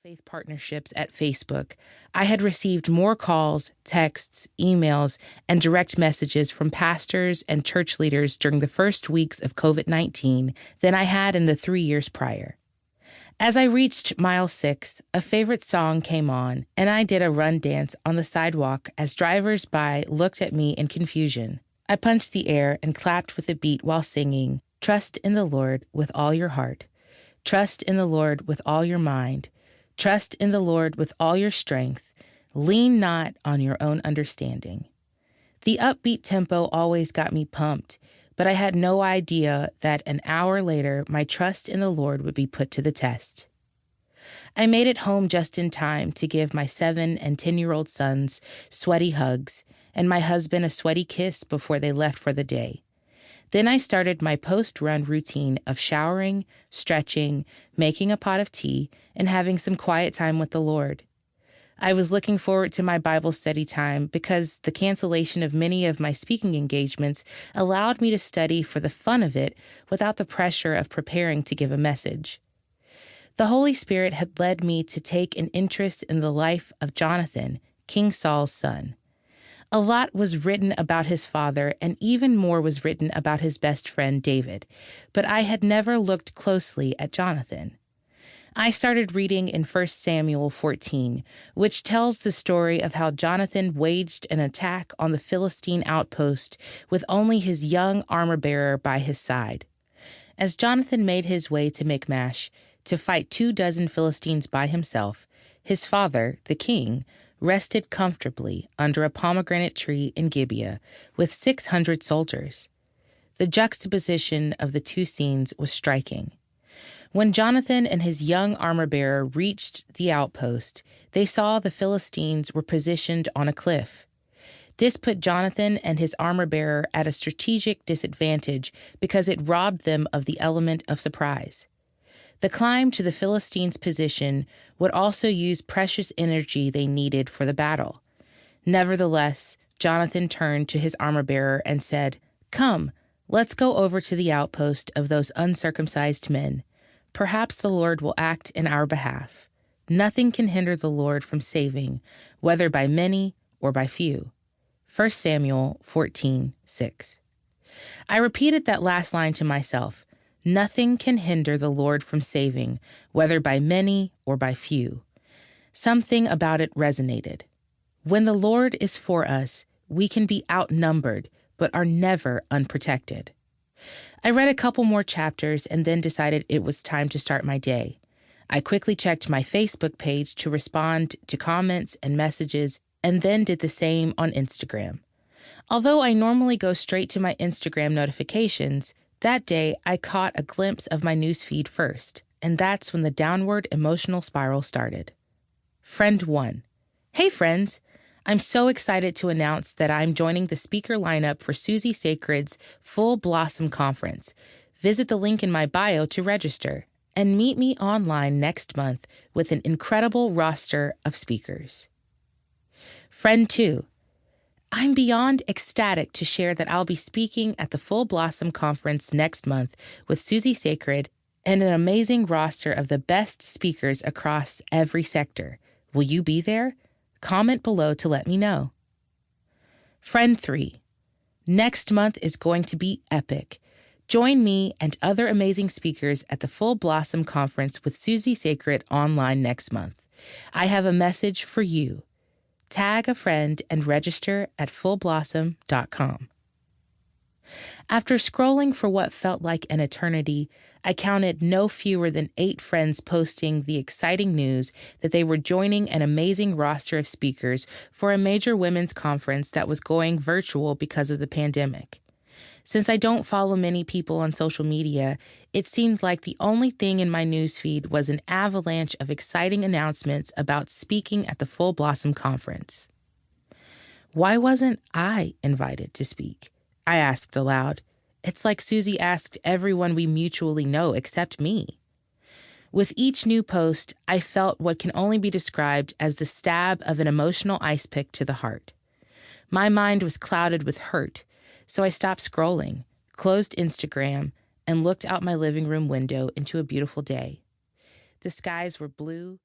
faith partnerships at Facebook, I had received more calls, texts, emails, and direct messages from pastors and church leaders during the first weeks of COVID-19 than I had in the 3 years prior. As I reached mile 6, a favorite song came on, and I did a run dance on the sidewalk as drivers by looked at me in confusion. I punched the air and clapped with the beat while singing, "Trust in the Lord with all your heart. Trust in the Lord with all your mind. Trust in the Lord with all your strength. Lean not on your own understanding." The upbeat tempo always got me pumped, but I had no idea that an hour later, my trust in the Lord would be put to the test. I made it home just in time to give my 7 and 10-year-old sons sweaty hugs and my husband a sweaty kiss before they left for the day. Then I started my post-run routine of showering, stretching, making a pot of tea, and having some quiet time with the Lord. I was looking forward to my Bible study time because the cancellation of many of my speaking engagements allowed me to study for the fun of it without the pressure of preparing to give a message. The Holy Spirit had led me to take an interest in the life of Jonathan, King Saul's son. A lot was written about his father, and even more was written about his best friend, David, but I had never looked closely at Jonathan. I started reading in 1 Samuel 14, which tells the story of how Jonathan waged an attack on the Philistine outpost with only his young armor-bearer by his side. As Jonathan made his way to Michmash to fight 24 Philistines by himself, his father, the king, rested comfortably under a pomegranate tree in Gibeah with 600 soldiers. The juxtaposition of the two scenes was striking. When Jonathan and his young armor-bearer reached the outpost, they saw the Philistines were positioned on a cliff. This put Jonathan and his armor-bearer at a strategic disadvantage because it robbed them of the element of surprise. The climb to the Philistines' position would also use precious energy they needed for the battle. Nevertheless, Jonathan turned to his armor-bearer and said, "Come, let's go over to the outpost of those uncircumcised men. Perhaps the Lord will act in our behalf. Nothing can hinder the Lord from saving, whether by many or by few." 1 Samuel 14:6. I repeated that last line to myself. Nothing can hinder the Lord from saving, whether by many or by few. Something about it resonated. When the Lord is for us, we can be outnumbered, but are never unprotected. I read a couple more chapters and then decided it was time to start my day. I quickly checked my Facebook page to respond to comments and messages, and then did the same on Instagram. Although I normally go straight to my Instagram notifications, that day I caught a glimpse of my newsfeed first, and that's when the downward emotional spiral started. Friend 1. Hey friends! I'm so excited to announce that I'm joining the speaker lineup for Susie Sacred's Full Blossom Conference. Visit the link in my bio to register and meet me online next month with an incredible roster of speakers. Friend 2. I'm beyond ecstatic to share that I'll be speaking at the Full Blossom Conference next month with Susie Sacred and an amazing roster of the best speakers across every sector. Will you be there? Comment below to let me know. Friend 3. Next month is going to be epic. Join me and other amazing speakers at the Full Blossom Conference with Susie Sacred online next month. I have a message for you. Tag a friend and register at fullblossom.com. After scrolling for what felt like an eternity, I counted no fewer than 8 friends posting the exciting news that they were joining an amazing roster of speakers for a major women's conference that was going virtual because of the pandemic. Since I don't follow many people on social media, it seemed like the only thing in my newsfeed was an avalanche of exciting announcements about speaking at the Full Blossom Conference. Why wasn't I invited to speak? I asked aloud. It's like Susie asked everyone we mutually know except me. With each new post, I felt what can only be described as the stab of an emotional ice pick to the heart. My mind was clouded with hurt, so I stopped scrolling, closed Instagram, and looked out my living room window into a beautiful day. The skies were blue,